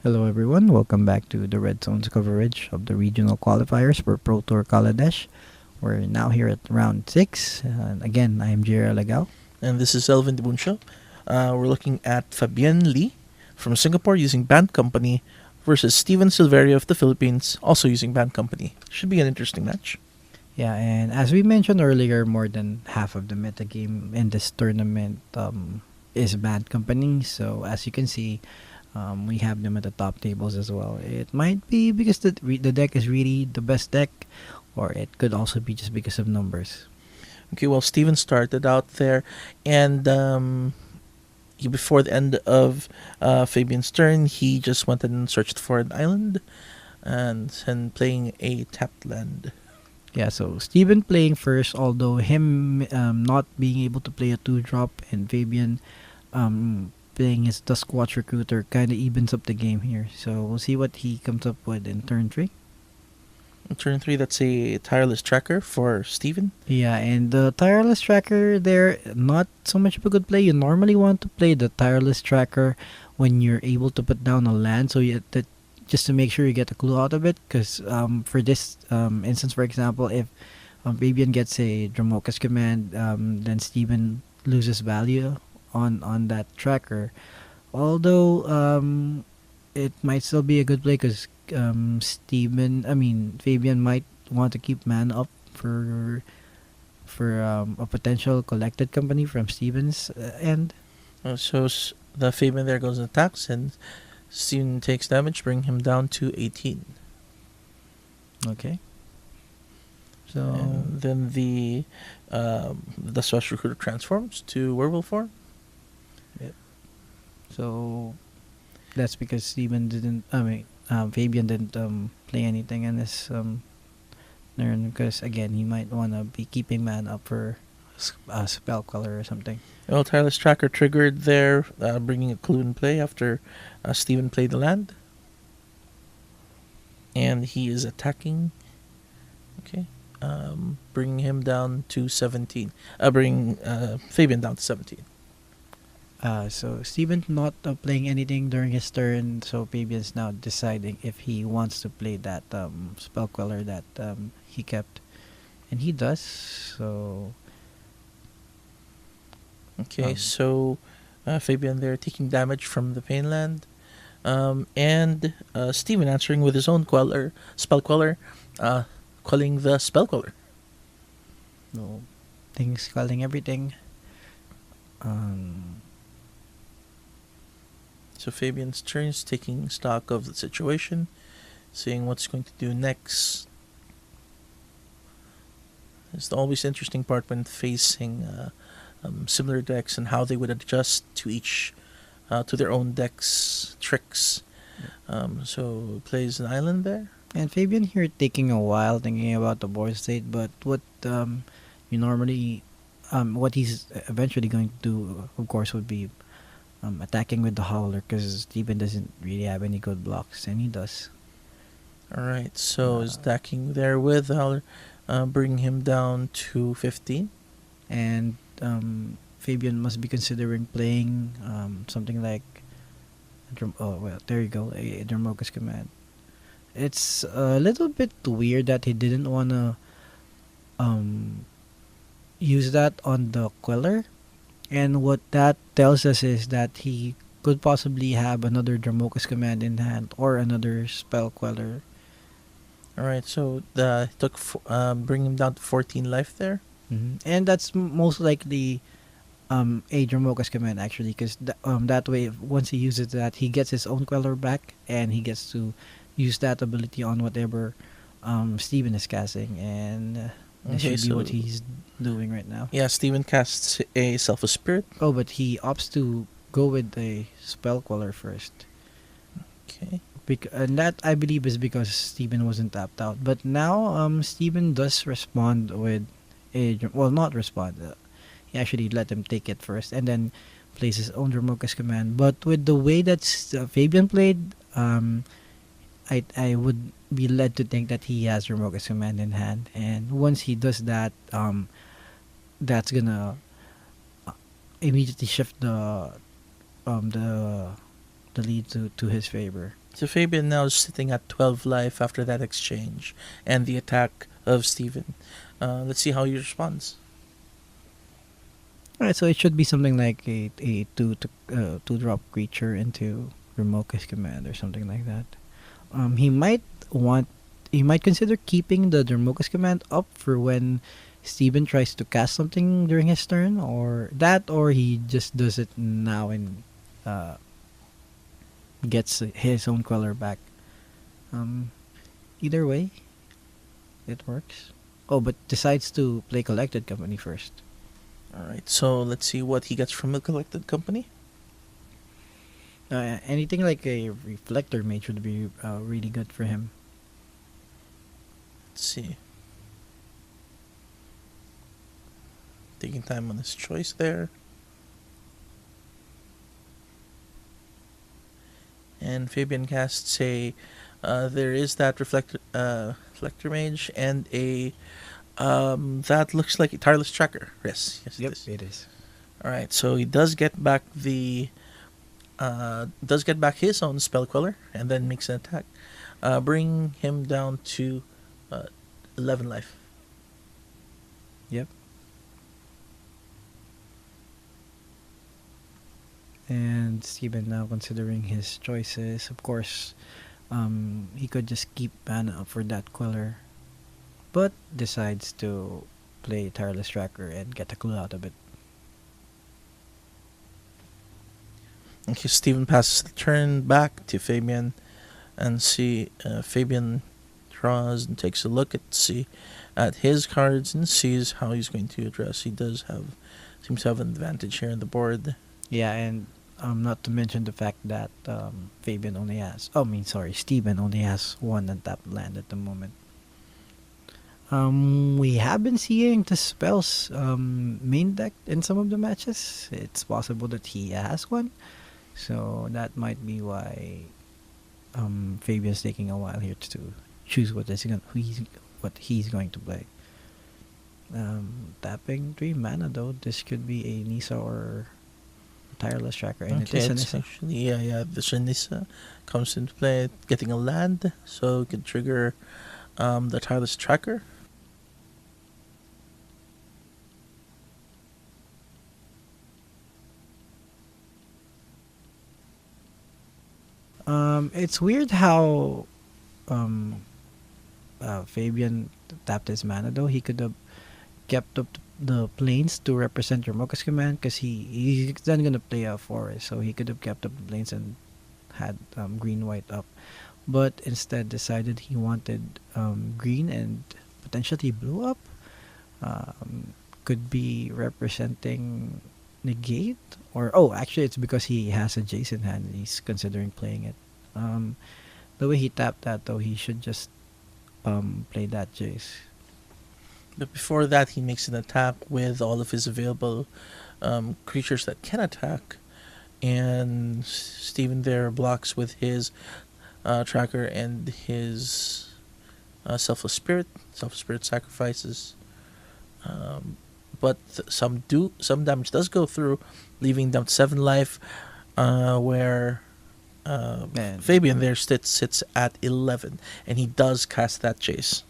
Hello everyone, welcome back to the Red Zone's coverage of the regional qualifiers for Pro Tour Kaladesh. We're now here at round 6. Again, I'm Jira Lagao. And this is Elvin Debuncio. We're looking at Fabien Lee from Singapore using Bant Company versus Steven Silverio of the Philippines, also using Bant Company. Should be an interesting match. Yeah, and as we mentioned earlier, more than half of the metagame in this tournament is Bad Company. So as you can see, we have them at the top tables as well. It might be because the deck is really the best deck, or it could also be just because of numbers. Okay, well, Steven started out there, and before the end of Fabian's turn, he just went and searched for an island and playing a tapped land. Yeah, so Steven playing first, although him not being able to play a 2-drop and Fabien playing his Duskwatch Recruiter kind of evens up the game here. So we'll see what he comes up with in turn 3. In turn 3, that's a tireless tracker for Steven. Yeah, and the Tireless Tracker there, not so much of a good play. You normally want to play the Tireless Tracker when you're able to put down a land, so that just to make sure you get a clue out of it. Because for this instance, for example, if Fabian gets a Dramoka's command, then Steven loses value on that tracker. Although it might still be a good play because Fabian might want to keep mana up for a potential collected company from Steven's end. So the Fabian there goes and attacks, and Steven takes damage, bring him down to 18. Okay. So And then the Duskwatch Recruiter transforms to werewolf form. so that's because Steven didn't. Fabian didn't play anything in this turn because again he might want to be keeping mana up for a spell color or something. Well, Tireless Tracker triggered there, bringing a clue in play after Steven played the land. And he is attacking. Okay. Bringing him down to 17. Bringing Fabian down to 17. So Steven not playing anything during his turn, so Fabian's now deciding if he wants to play that spell queller that he kept, and he does. So Okay, so Fabian there taking damage from the pain land. And Steven answering with his own spell queller, quelling the spell queller. no things calling everything. So Fabian's turn is taking stock of the situation, seeing what's going to do next. It's the always interesting part when facing similar decks and how they would adjust to each, to their own decks tricks. So plays an island there. And Fabian here taking a while thinking about the board state, but what you normally what he's eventually going to do, of course, would be attacking with the Howler because Steven doesn't really have any good blocks, and he does. Alright, so is attacking there with Howler, bringing him down to 15. And Fabian must be considering playing something like there you go, a Dramoka's command. It's a little bit weird that he didn't wanna use that on the Queller, and what that tells us is that he could possibly have another Dramoka's command in hand or another spell Queller. Alright, so took bring him down to 14 life there. And that's most likely a Dramoka's command actually, because that way once he uses that, he gets his own Queller back and he gets to use that ability on whatever Steven is casting, and this Okay, should be so what he's doing right now. yeah, Steven casts a Selfless Spirit. Oh, but he opts to go with a spell Queller first. Okay. And that I believe is because Steven wasn't tapped out. But now Steven does respond with not respond. He actually let him take it first and then plays his own Dramoka's command. But with the way that Fabian played, I would be led to think that he has Dramoka's command in hand. And once he does that, that's gonna immediately shift the lead to his favor. So Fabian now is sitting at 12 life after that exchange and the attack of Steven. Let's see how he responds. Alright, so it should be something like a two drop creature into Remoka's command or something like that. He might want he might consider keeping the Dermoka's command up for when Steven tries to cast something during his turn, or that, or he just does it now and uh, gets his own Queller back. Um, Either way, it works. Oh, but decides to play Collected Company first. Alright, so let's see what he gets from the collected company. Anything like a Reflector Mage would be really good for him. Let's see. Taking time on his choice there. And Fabian casts there is that reflector mage and a that looks like a tireless tracker. Yes, it is. It is. All right, so he does get back his own spell queller and then makes an attack, bring him down to 11 life. Yep. And Steven now considering his choices. Of course, he could just keep mana up for that Queller, but decides to play Tireless Tracker and get a clue out of it. Okay, Steven passes the turn back to Fabian, and Fabian draws and takes a look at his cards and sees how he's going to address. He seems to have an advantage here on the board. Yeah, and not to mention the fact that Steven only has one untapped land at the moment. We have been seeing the spells main deck in some of the matches. It's possible that he has one, so that might be why Fabian's taking a while here to choose what he's going to play. Tapping 3 mana though, this could be a Nisa or Tireless Tracker, and Okay, it is a it's Nisa. actually the Shanisa comes into play, getting a land, so it can trigger the tireless tracker. It's weird how Fabian tapped his mana though. He could have kept up the planes to represent your Mocha's command because he's then gonna play a forest, so he could have kept up the planes and had green white up, but instead decided he wanted green and potentially blue up. Could be representing negate, or actually it's because he has a Jace in hand and he's considering playing it. The way he tapped that though, he should just play that Jace. But before that, he makes an attack with all of his available creatures that can attack, and Steven there blocks with his tracker and his selfless spirit. Selfless spirit sacrifices, but some damage does go through, leaving down 7 life, where And Fabian there sits at 11, and he does cast that chase.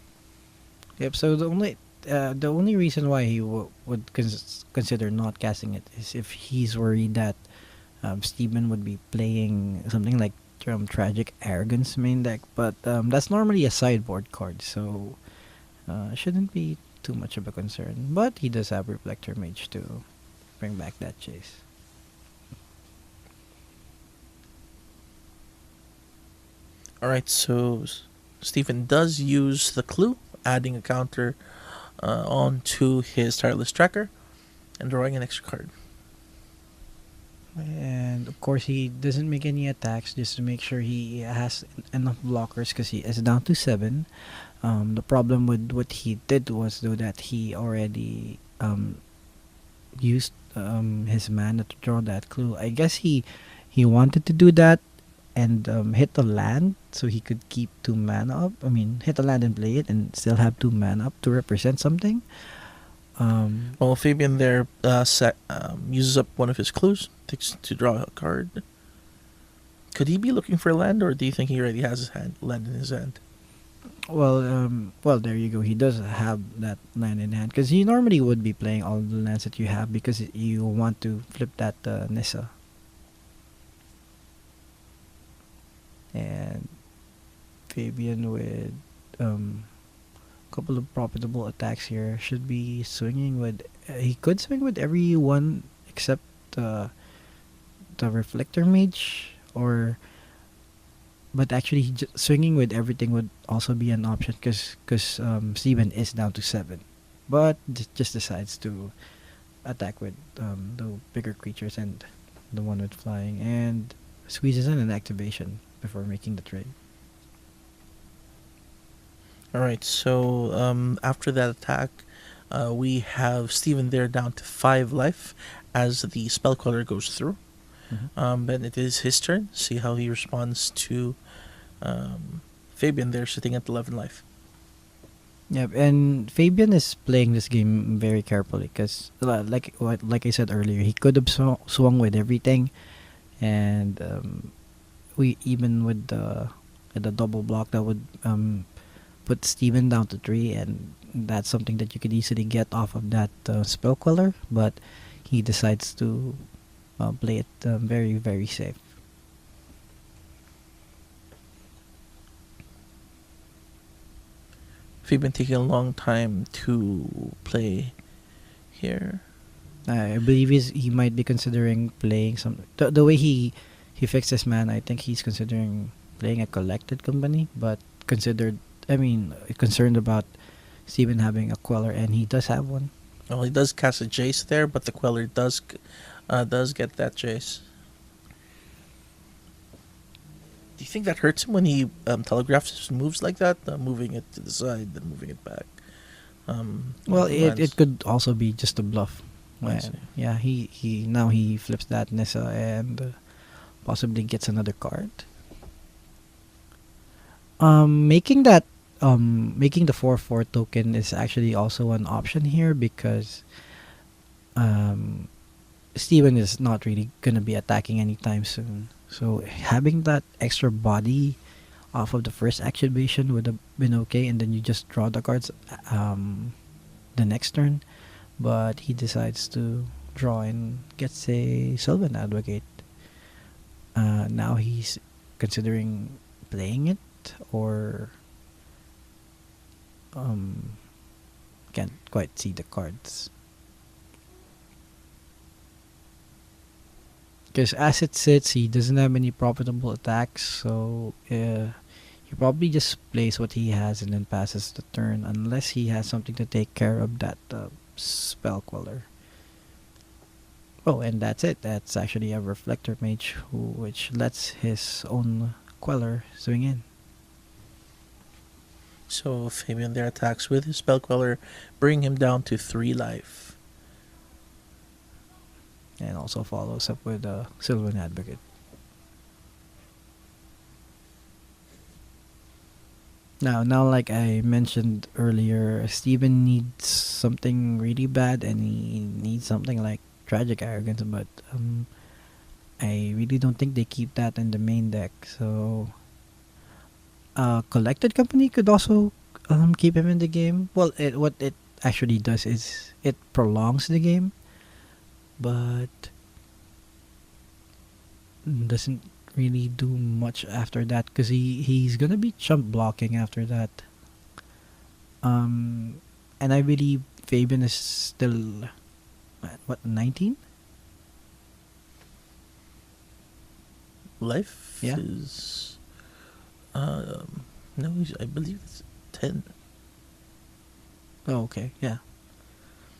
yep. So the only reason why he would consider not casting it is if he's worried that Steven would be playing something like Tragic Arrogance main deck, but that's normally a sideboard card, so shouldn't be too much of a concern. But he does have Reflector Mage to bring back that chase. Alright, so Stephen does use the clue, adding a counter onto his tireless tracker and drawing an extra card. And of course, he doesn't make any attacks just to make sure he has enough blockers because he is down to 7. The problem with what he did was though that he already used his mana to draw that clue. I guess he wanted to do that and hit the land so he could keep 2 mana up. I mean, hit the land and play it and still have 2 mana up to represent something. Well, Fabian there uses up one of his clues, takes to draw a card, Could he be looking for land, or do you think he already has his land in his hand? Well, there you go. He does have that land in hand because he normally would be playing all the lands that you have because you want to flip that Nissa. And Fabien with a couple of profitable attacks here should be swinging with. He could swing with every one except the Reflector Mage, or but actually swinging with everything would also be an option because Steven is down to 7, but just decides to attack with the bigger creatures and the one with flying, and squeezes in an activation before making the trade. All right. So after that attack, we have Steven there down to 5 life as the spell queller goes through. Then it is his turn. See how he responds to Fabien there sitting at 11 life. Yep, and Fabian is playing this game very carefully because, like I said earlier, he could have swung with everything, and we even with the double block that would put Steven down to 3, and that's something that you could easily get off of that spell queller, but he decides to play it very, very safe. Fabien taking a long time to play here. I believe he might be considering playing some. The way he fixed his man, I think he's considering playing a collected company, but concerned about Steven having a queller, and he does have one. Well, he does cast a Jace there, but the queller does get that Jace. Do you think that hurts him when he telegraphs his moves like that, moving it to the side, then moving it back? Well, it could also be just a bluff. I see. Yeah, he flips that Nissa and possibly gets another card. Making the 4/4 token is actually also an option here because Steven is not really gonna be attacking anytime soon. So having that extra body off of the first activation would have been okay, and then you just draw the cards the next turn. But he decides to draw and gets a Sylvan Advocate. Now he's considering playing it, or can't quite see the cards. Because as it sits, he doesn't have any profitable attacks, so he probably just plays what he has and then passes the turn, unless he has something to take care of that spell queller. Oh, and that's it. That's actually a Reflector Mage, which lets his own queller swing in. So Fabien there attacks with his spell queller, bring him down to 3 life. And also follows up with a Sylvan Advocate. Now, like I mentioned earlier, Steven needs something really bad, and he needs something like Tragic Arrogance, but I really don't think they keep that in the main deck. So, Collected Company could also keep him in the game. Well, what it actually does is it prolongs the game, but doesn't really do much after that because he's gonna be chump blocking after that. And I believe Fabian is still what, 19? Life Yeah. is no, I believe it's 10. Oh, okay, yeah.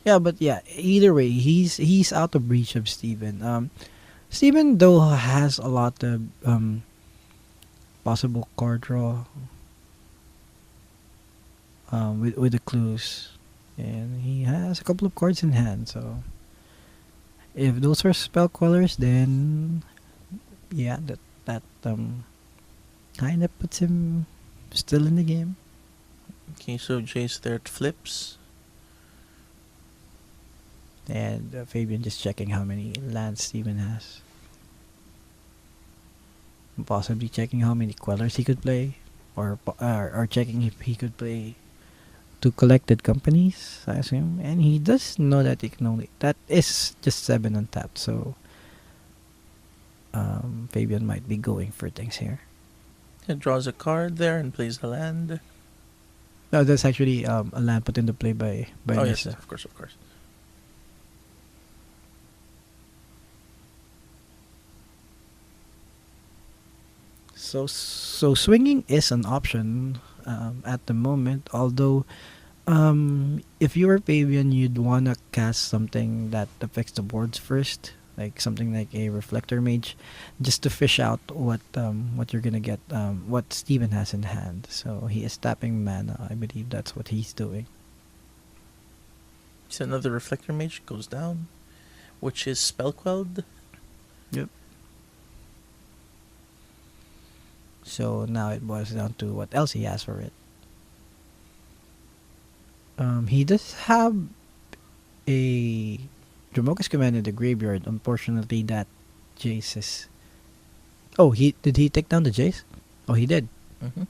Yeah, but yeah, either way, he's out of reach of Steven. Steven though has a lot of possible card draw with the clues, and he has a couple of cards in hand. So if those are spell quellers, then yeah, that kind of puts him still in the game. Okay, so Jace there flips. And Fabian just checking how many lands Steven has. possibly checking how many Quellers he could play, or checking if he could play two collected companies, I assume. And he does know that he can only that is just 7 untapped, so Fabien might be going for things here. He draws a card there and plays the land. No, that's actually a land put into play by Oh yes, Nissa. of course, of course. So swinging is an option at the moment. Although, if you were Fabian, you'd wanna cast something that affects the boards first, like something like a reflector mage, just to fish out what you're gonna get, what Steven has in hand. So he is tapping mana. I believe that's what he's doing. So another reflector mage goes down, which is spell quelled. Yep. So now it boils down to what else he has for it. He does have a Dramoka's command in the graveyard. Unfortunately, that Jace is. Oh, he take down the Jace? Oh, he did. Mm-hmm.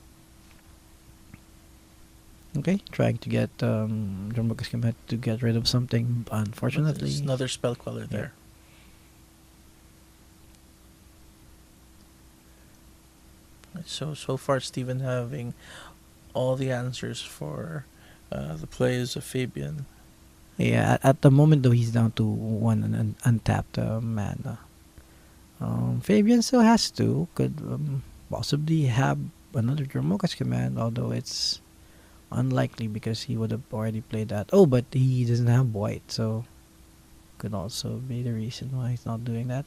Okay, trying to get Dramoka's command to get rid of something. Unfortunately, There's another spell queller there. So far, Steven having all the answers for the plays of Fabien. yeah. At the moment, though, he's down to one untapped mana. Fabian still has two. Could possibly have another Dramoka's command, although it's unlikely because he would have already played that. Oh, but he doesn't have white, so could also be the reason why he's not doing that.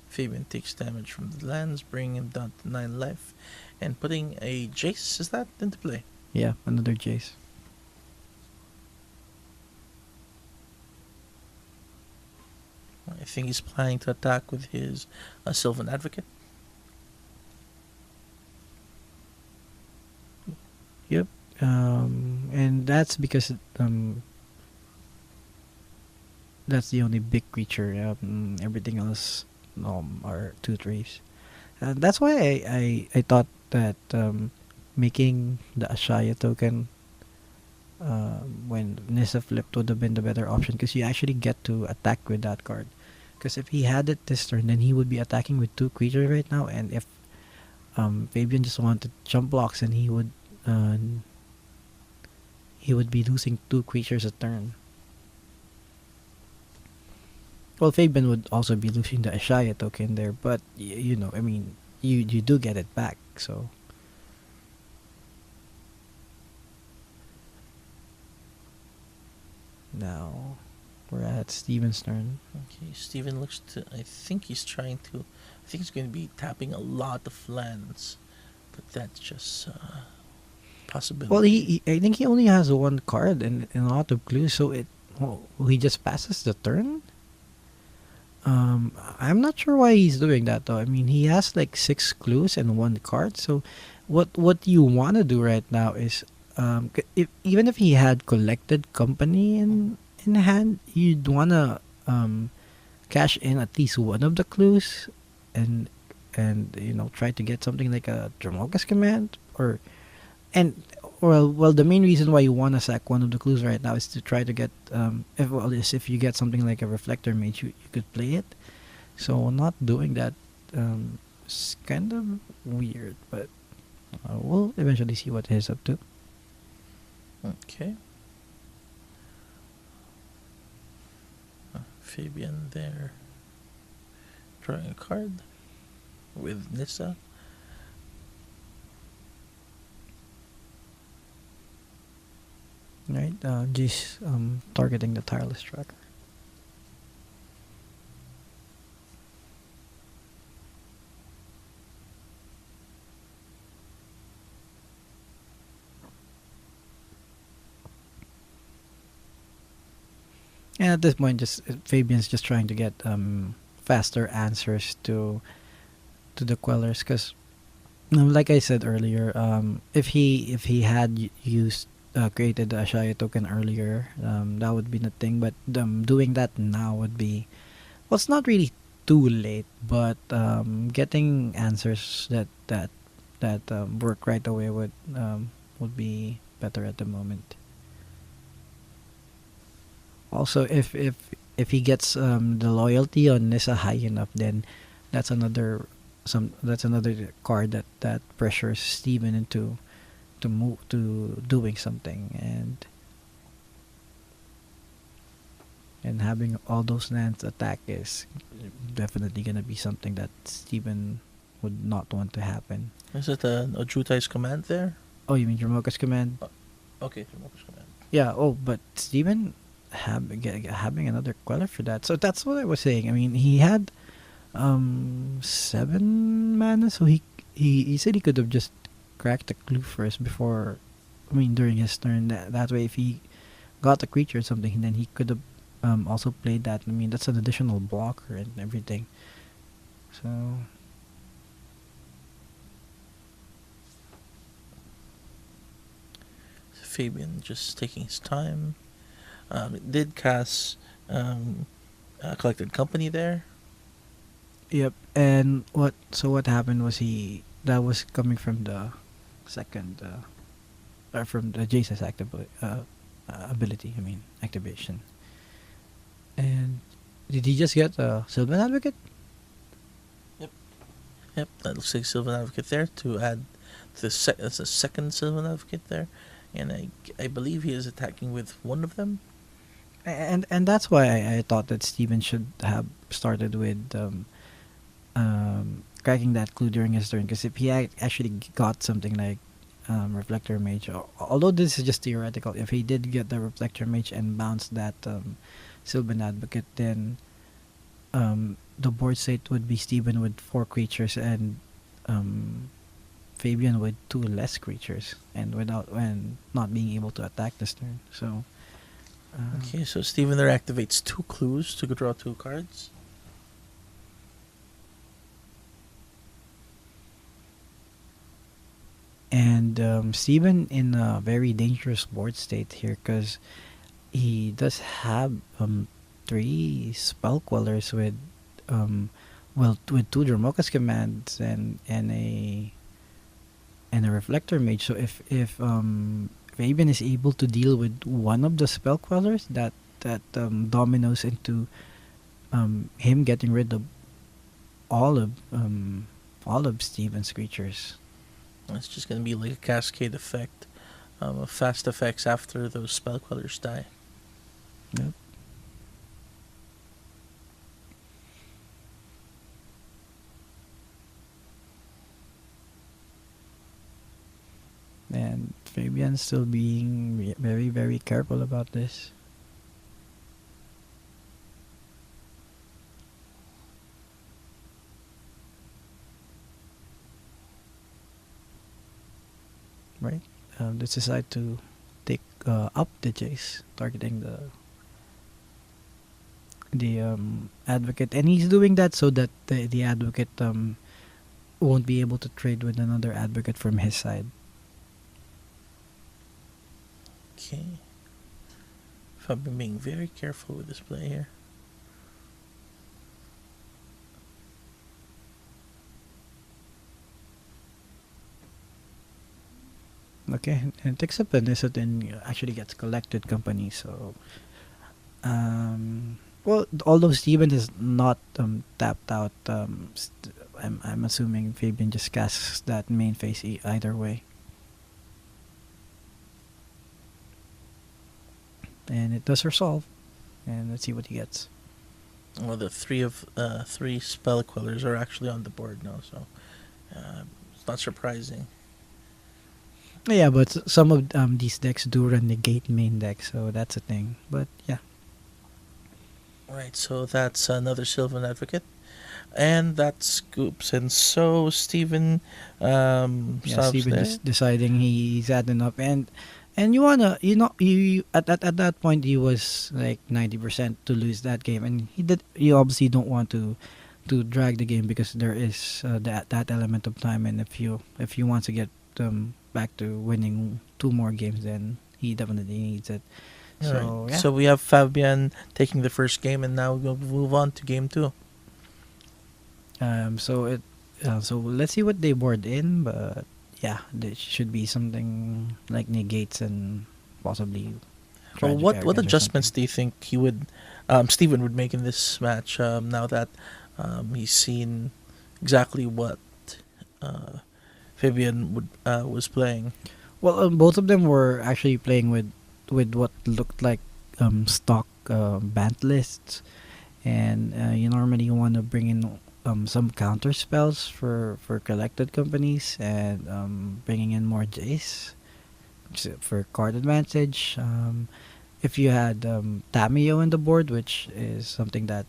Fabien takes damage from the lands, bringing him down to 9 life, and putting a Jace, is that, into play? Yeah, another Jace. I think he's planning to attack with his Sylvan Advocate. Yep. And that's because that's the only big creature. Everything else are 2/3s. And that's why I thought that making the Ashaya token when Nissa flipped would have been the better option because you actually get to attack with that card. Because if he had it this turn, then he would be attacking with two creatures right now. And if Fabian just wanted jump blocks, and he would be losing two creatures a turn. Well, Fabian would also be losing the Ashaya token there, but I mean, you do get it back, so. Now, we're at Steven's turn. Okay, Steven looks to. I think he's trying to. I think he's going to be tapping a lot of lands, but that's just possibility. Well, I think he only has one card and a lot of clues, so he just passes the turn. I'm not sure why he's doing that though. I mean, he has like 6 clues and one card. So, what you want to do right now is, even if he had collected company in hand, you'd wanna cash in at least one of the clues, and try to get something like a Dramoka's command and well, the main reason why you want to sack one of the clues right now is to try to get if you get something like a reflector mage, you could play it. So not doing that is kind of weird, but we'll eventually see what he's up to. Okay. Fabien there, drawing a card with Nissa. Right, just targeting the tireless tracker. And at this point, just Fabian's just trying to get faster answers to the Quellers, because like I said earlier, if he had used created the Ashaya token earlier, that would be the thing. But doing that now would be, well, it's not really too late, but getting answers that work right away would be better at the moment. Also, if he gets the loyalty on Nissa high enough, then that's another card that pressures Steven into to move to doing something, and having all those lands attack is definitely gonna be something that Steven would not want to happen. Is it Ojutai's command there? Oh, you mean Jamoka's command? Okay, Jamoka's command. Yeah. Oh, but Steven having another queller for that. So that's what I was saying. I mean, he had 7 mana, so he said he could have just cracked the clue first before. I mean, during his turn. That way, if he got the creature or something, then he could have also played that. I mean, that's an additional blocker and everything. So Fabien just taking his time. Did cast Collected Company there. yep. And what happened was that was coming from the second or from the Jace's ability. I mean, activation. And did he just get a Sylvan Advocate? Yep, that looks like Sylvan Advocate there to add that's a second Sylvan Advocate there, and I believe he is attacking with one of them. And that's why I thought that Steven should have started with cracking that clue during his turn, because if he actually got something like Reflector Mage, although this is just theoretical, if he did get the Reflector Mage and bounce that Sylvan Advocate, then the board state would be Steven with 4 creatures and Fabien with 2 less creatures, and not being able to attack this turn. So Okay, so Steven there activates 2 clues to draw 2 cards. and Steven in a very dangerous board state here, because he does have 3 spell quellers with with 2 Dromoka's commands and a Reflector Mage. So if Fabian is able to deal with one of the spell quellers, that dominoes into him getting rid of all of Steven's creatures. It's just going to be like a cascade effect of fast effects after those spell quellers die. Yep. And Fabian's still being very, very careful about this. Right? Let's decide to take up the chase, targeting the advocate, and he's doing that so that the advocate won't be able to trade with another advocate from his side. Okay. Fabien being very careful with this play here. Okay, and it takes up the Nisot and actually gets Collected Company. So, well, although Steven is not tapped out, I'm assuming Fabian just casts that main phase either way. And it does resolve. And let's see what he gets. Well, the 3 spell quellers are actually on the board now, so it's not surprising. Yeah, but some of these decks do run negate main deck, so that's a thing. But yeah. Right, so that's another Sylvan Advocate. And that scoops. And so Steven stops Steven there. just deciding he's had enough, and you wanna you at that point he was like 90% to lose that game, and you obviously don't want to drag the game, because there is that element of time, and if you want to get back to winning 2 more games, then he definitely needs it. All right. So yeah. So we have Fabien taking the first game, and now we'll move on to game two. So let's see what they board in, but yeah, there should be something like negates and possibly Well, tragic what arrogance or adjustments something. do you think Steven would make in this match now that he's seen exactly what uh, Fabian was playing? Well, both of them were actually playing with what looked like stock band lists, and you normally want to bring in some counter spells for collected companies and bringing in more Jace for card advantage. If you had Tamio in the board, which is something that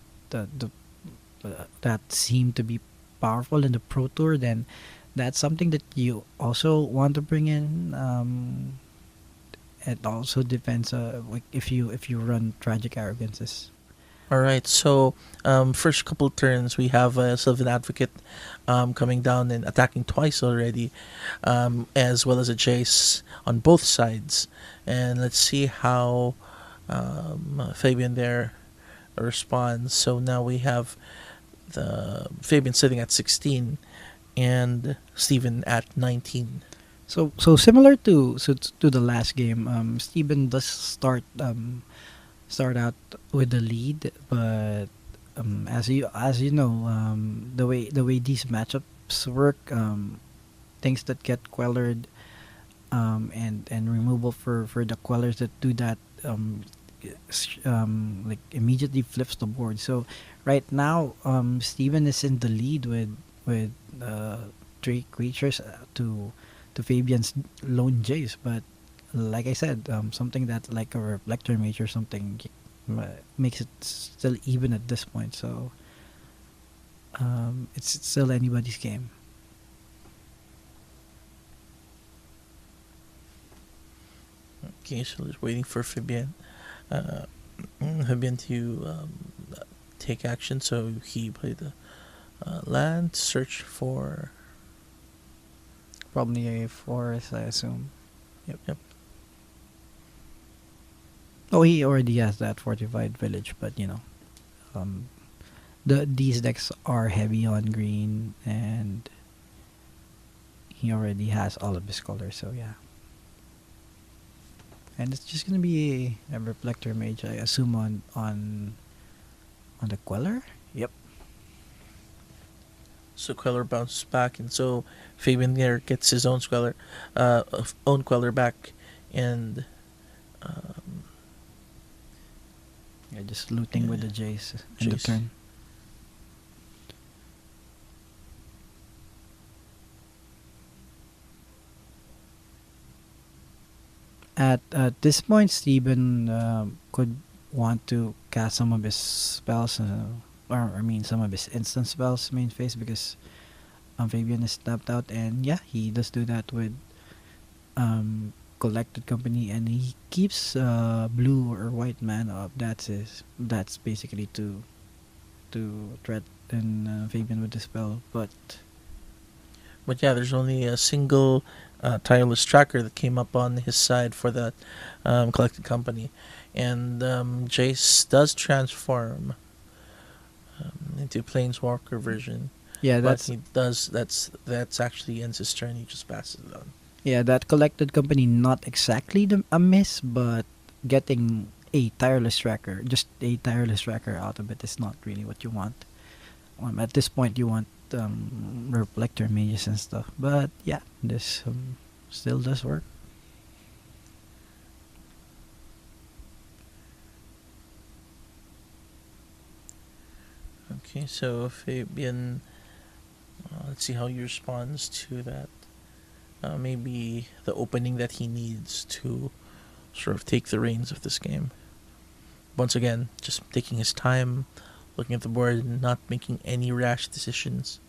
seemed to be powerful in the Pro Tour, then that's something that you also want to bring in. It also depends, like if you run tragic arrogances. All right. So first couple turns, we have Sylvan Advocate coming down and attacking twice already, as well as a Jace on both sides. And let's see how Fabian there responds. So now we have the Fabian sitting at 16 and Steven at 19. So similar to the last game, Steven does start out with the lead, but as you know, the way these matchups work, things that get quellered, and removal for the quellers that do that, like immediately flips the board. So right now, Steven is in the lead with three creatures to Fabian's lone Jace, but like I said, something that like a reflector mage or something makes it still even at this point. So it's still anybody's game. Okay, so just waiting for Fabian. Uh, Fabian to take action. So he played the land, search for. Probably a forest, I assume. Yep. Yep. Oh, he already has that fortified village, but um, these decks are heavy on green, and he already has all of his colors. So yeah, and it's just gonna be a reflector mage, I assume on the queller. Yep. So Queller bounces back, and so Fabian there gets his own Queller back, and um, Yeah, just looting with the yeah, Jace in the Jace. turn. At this point, Steven could want to cast some of his spells, or I mean some of his instant spells main phase, because Fabian is tapped out, and yeah, he does do that with collected company, and he keeps blue or white mana up. That's basically to threaten Fabian with the spell, but But yeah, there's only a single tireless tracker that came up on his side for that collected company, and Jace does transform into Planeswalker version, yeah, but that's he does that's actually ends his turn. He just passes it on. yeah, that collected company, not exactly a miss, but getting a tireless tracker, just a tireless tracker out of it is not really what you want. At this point, you want reflector mages and stuff. But yeah, this still does work. Okay, so Fabian, let's see how he responds to that. Maybe the opening that he needs to sort of take the reins of this game. Once again, just taking his time, looking at the board, and not making any rash decisions.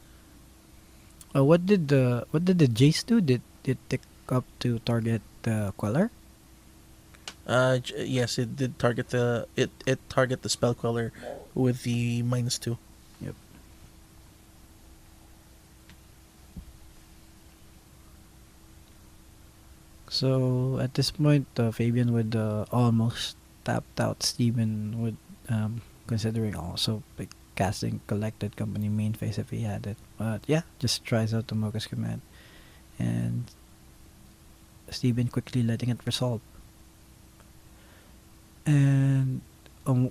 What did the Jace do? Did it tick up to target the Queller? Yes, it did target it target the spell queller with the -2. Yep. So at this point, Fabian would almost tapped out Steven with considering also like casting collected company main phase if he had it. But yeah, just tries out the Mocha's command, and Steven quickly letting it resolve. And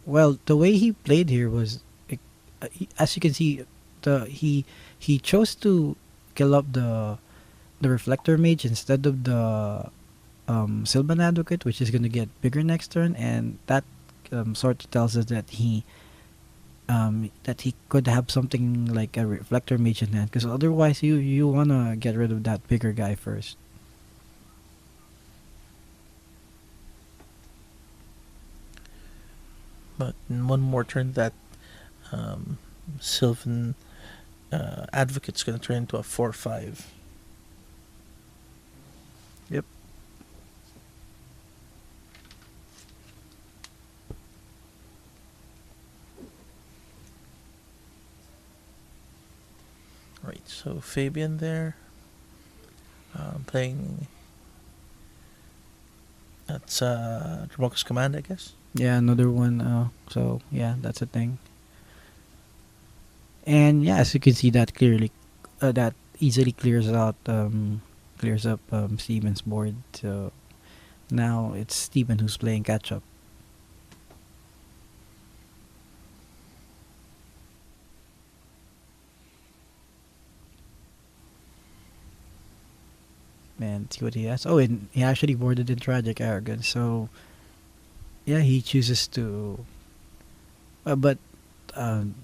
well, the way he played here was, like, as you can see, the he chose to kill up the reflector mage instead of the Sylvan Advocate, which is going to get bigger next turn, and that sort of tells us that he could have something like a reflector mage in hand, because otherwise you wanna get rid of that bigger guy first. But in one more turn, that um, Sylvan Advocate's going to turn into a 4/5. Yep. Right, so Fabien there playing. That's Dramoka's Command, I guess. Yeah, another one. So yeah, that's a thing. And yeah, as you can see, that clearly, that easily clears up Steven's board. So now it's Steven who's playing catch up. Man, see what he has. Oh, and he actually boarded in Tragic Arrogance. So yeah, he chooses to. But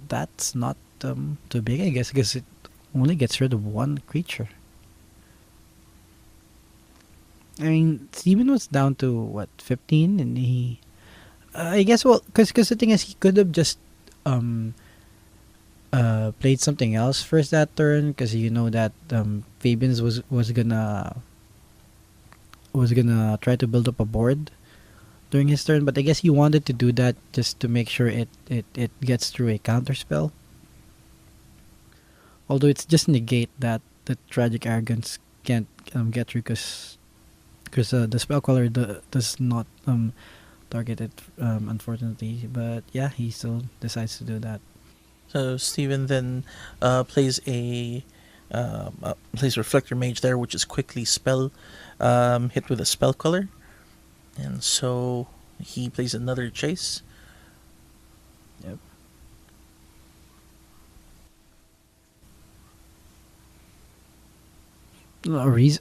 that's not too big, I guess, because it only gets rid of one creature. I mean, Steven was down to what, 15, and he. I guess, well, because the thing is, he could have just um played something else first that turn, because you know that Fabian's was gonna try to build up a board during his turn, but I guess he wanted to do that just to make sure it gets through a counter spell. Although it's just negate that the Tragic Arrogance can't get through, because the spell caller does not target it, unfortunately. But yeah, he still decides to do that. So Steven then plays plays Reflector Mage there, which is quickly spell hit with a spell color, and so he plays another chase. Yep.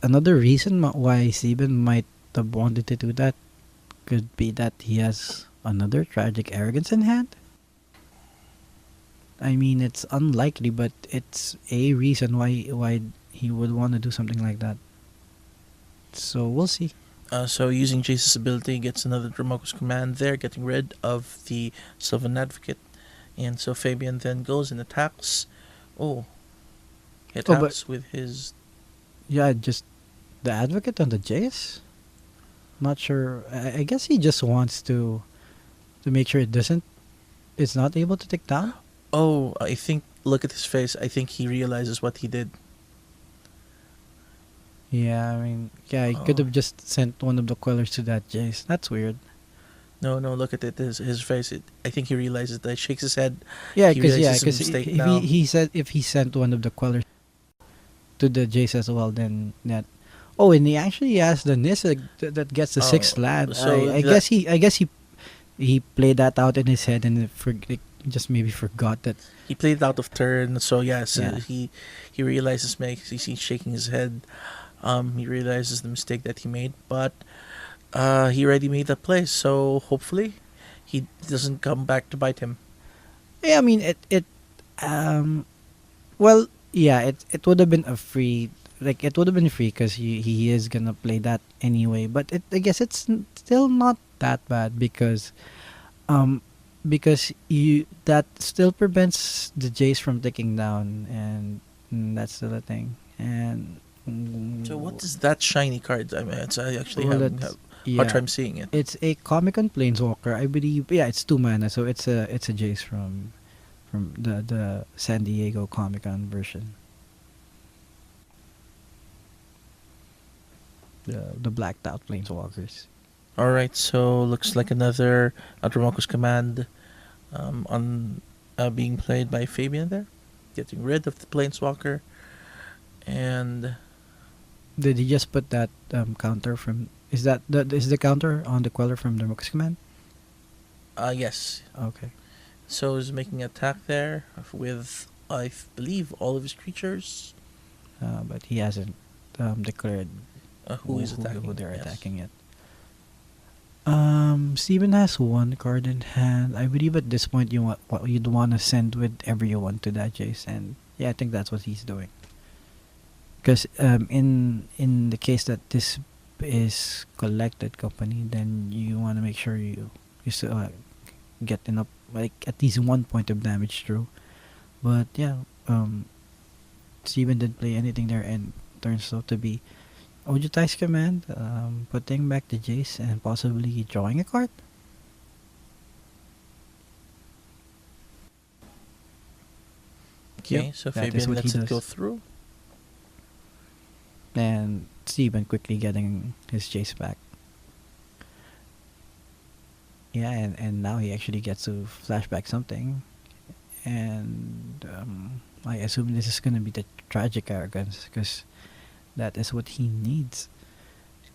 Another reason why Steven might have wanted to do that could be that he has another Tragic Arrogance in hand. I mean, it's unlikely, but it's a reason why he would want to do something like that. So we'll see. So using Jace's ability gets another Dramoka's Command there, getting rid of the Sylvan Advocate. And so Fabien then goes and attacks. Oh, he Oh, but attacks with his. yeah, just the Advocate on the Jace. Not sure. I guess he just wants to make sure it's not able to take down. Oh, I think. Look at his face. I think he realizes what he did. Yeah, I mean, yeah, he could Oh. have just sent one of the Quellers to that Jace. That's weird. No, look at it. His face. I think he realizes that. He shakes his head. Yeah, He because realizes his mistake if now. he said if he sent one of the Quellers to the Jace as well, then that. Oh, and he actually has the Nissa that gets the sixth land. so I guess he played that out in his head and just maybe forgot that. He played it out of turn. So yes, Yeah. he realizes makes. He's shaking his head. He realizes the mistake that he made, but he already made that play. So hopefully, he doesn't come back to bite him. Yeah, I mean um well, yeah, it would have been a free, like it would have been free because he is gonna play that anyway. But I guess it's still not that bad um because you that still prevents the Jace from taking down, and that's still a thing. And So what is that shiny card? I mean, I actually well, have that's, hard yeah, time seeing it. it's a Comic Con Planeswalker, I believe. Yeah, it's 2 mana, so it's a Jace from the San Diego Comic Con version. the blacked out planeswalkers. All right, so looks like another Andromoco's command on being played by Fabien there, getting rid of the planeswalker, and Did he just put that counter from? Is the counter on the Queller from the Rook's command? yes, Okay. so he's making an attack there with I believe all of his creatures. But he hasn't declared Who is attacking? who they're Yes. attacking yet. Steven has one card in hand. I believe at this point you'd want to send with everyone to that Jace, and yeah, I think that's what he's doing. Because in the case that this is collected company, then you want to make sure you still get enough, like at least 1 point of damage through. But yeah, Steven didn't play anything there, and turns out to be Ojutai's command, putting back the Jace and possibly drawing a card. Okay, Yep, so that is Fabien what he lets it go does. through. And Steven quickly getting his Jace back. Yeah, and now he actually gets to flashback something. And I assume this is going to be the tragic arrogance because that is what he needs.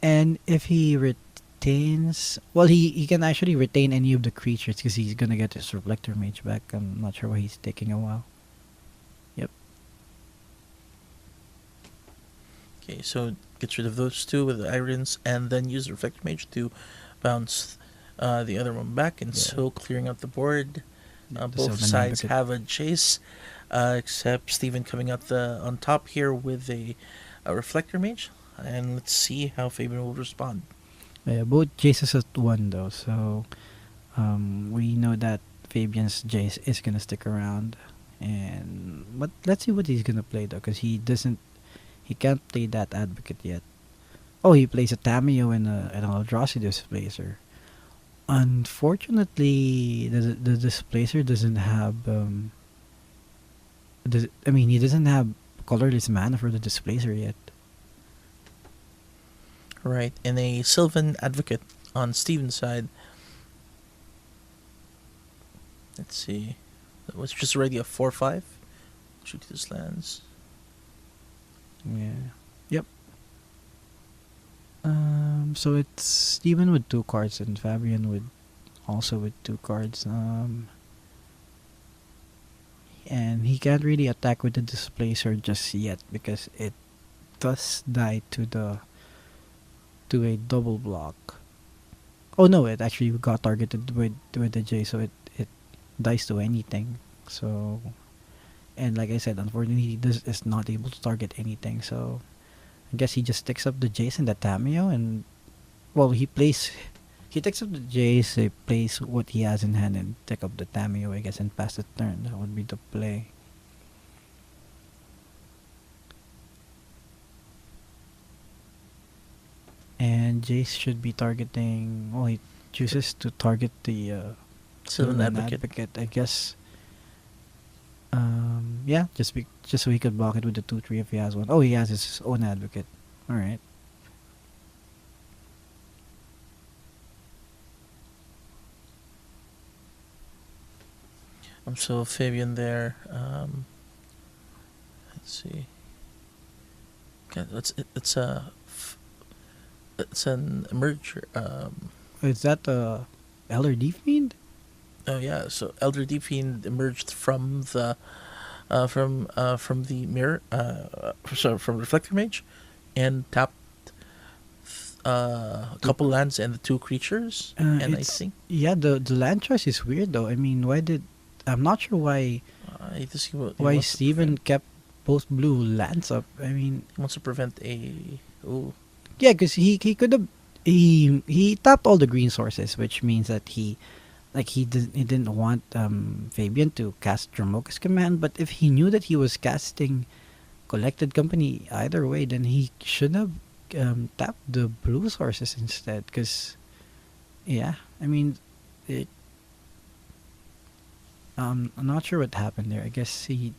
And if he retains, well, he can actually retain any of the creatures because he's going to get his Reflector Mage back. I'm not sure why he's taking a while. Yep. Okay, so gets rid of those two with the irons, and then use the Reflector Mage to bounce the other one back, and Yeah. so clearing out the board. The Both Sylvan sides Advocate. have a chase, except Steven coming out the on top here with a Reflector Mage, and let's see how Fabian will respond. Yeah, both Jaces at one though, so we know that Fabian's Jace is gonna stick around, and but let's see what he's gonna play though, because he can't play that Advocate yet. Oh, he plays a Tameo and an Eldrazi Displacer. Unfortunately, the Displacer doesn't have he doesn't have colorless mana for the Displacer yet. Right, and a Sylvan Advocate on Steven's side. Let's see. That was just already a 4/5. Shoot these lands. Yeah. Yep. So it's Steven with 2 cards and Fabian with also with 2 cards. And he can't really attack with the Displacer just yet because it does die to a double block. Oh no, it actually got targeted with the J, so it dies to anything. So, and like I said, unfortunately, this is not able to target anything. So, I guess he just sticks up the Jace and the Tameo, and well, he takes up the Jace, he plays what he has in hand, and take up the Tameo, I guess, and pass the turn. That would be the play. And Jace should be targeting. Well, he chooses to target the Sylvan Sylvan Advocate. I guess. Yeah, just so he could block it with the 2/3 if he has one. Oh, he has his own Advocate. All right. So Fabian there. Let's see. God, it's an emerger. Is that the LRD fiend? Oh yeah. So Elder Deep Fiend emerged from the from the mirror. Sorry, from Reflector Mage, and tapped a couple lands and the 2 creatures. And I think Yeah, the land choice is weird though. I mean, I'm not sure I just he why wants to Steven prevent, kept both blue lands up. I mean, he wants to prevent a yeah, because he could have he tapped all the green sources, which means that he didn't want Fabian to cast Dromoka's command. But if he knew that he was casting Collected Company either way, then he should have tapped the blue sources instead. Because yeah, I mean, it, I'm not sure what happened there. I guess he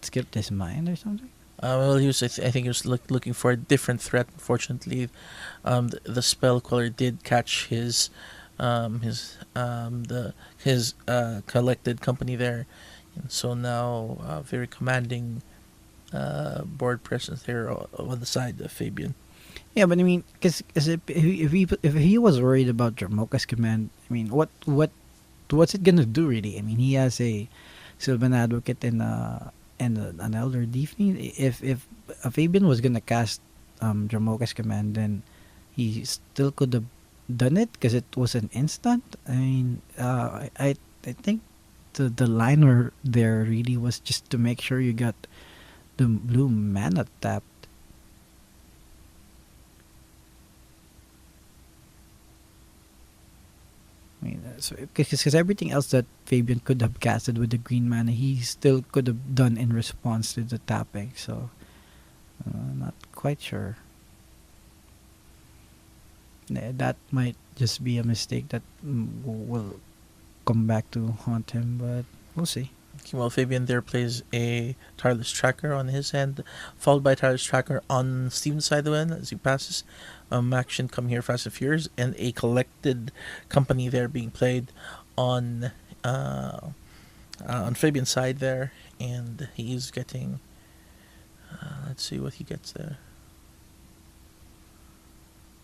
skipped his mind or something. Well, I think he was looking for a different threat. Unfortunately, the spell queller did catch his collected company there, and so now very commanding board presence there on the side of Fabien. Yeah, but I mean, because if he was worried about Jamoka's command, I mean, what's it gonna do really? I mean, he has a Sylvan Advocate and an Elder Deeping. If Fabian was gonna cast Jamoka's command, then he still could have done it because it was an instant. I mean, I think the liner there really was just to make sure you got the blue mana tapped. I mean, because everything else that Fabian could have casted with the green mana, he still could have done in response to the tapping. So, not quite sure. That might just be a mistake that will come back to haunt him, but we'll see. Okay, well, Fabian there plays a Tireless Tracker on his end, followed by Tireless Tracker on Steven's side of the end as he passes. Action Come Here Fast and Furious, and a collected company there being played on Fabian's side there, and he's getting. Let's see what he gets there.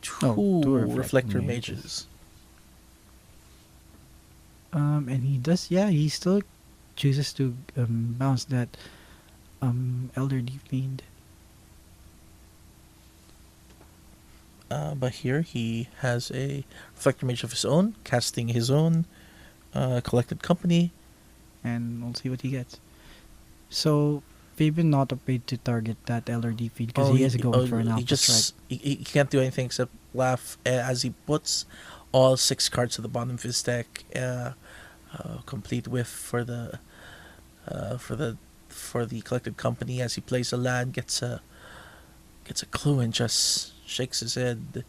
Two Reflector Mages. And he does, yeah, he still chooses to bounce that Elder Fiend. But here he has a Reflector Mage of his own, casting his own collected company. And we'll see what he gets. So, Fabian not afraid to target that Elder Fiend because he is going for an alpha strike. He can't do anything except laugh as he puts all 6 cards to the bottom of his deck, complete with for the collected company. As he plays a land, gets a clue and just shakes his head,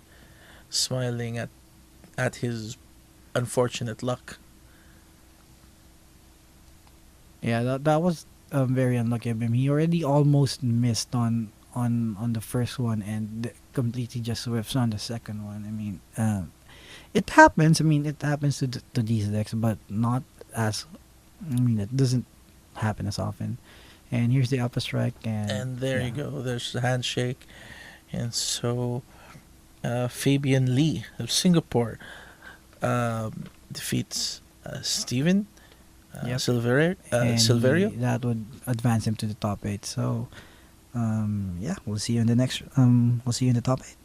smiling at his unfortunate luck. Yeah, that was very unlucky of him. He already almost missed on the first one and completely just whiffs on the second one. I mean, it happens. I mean, it happens to these decks, but not as. I mean, it doesn't happen as often. And here's the Alpha Strike, and there you go. There's the handshake, and so Fabian Lee of Singapore defeats Steven Silverio. That would advance him to the top 8. So, yeah, we'll see you in the next. We'll see you in the top 8.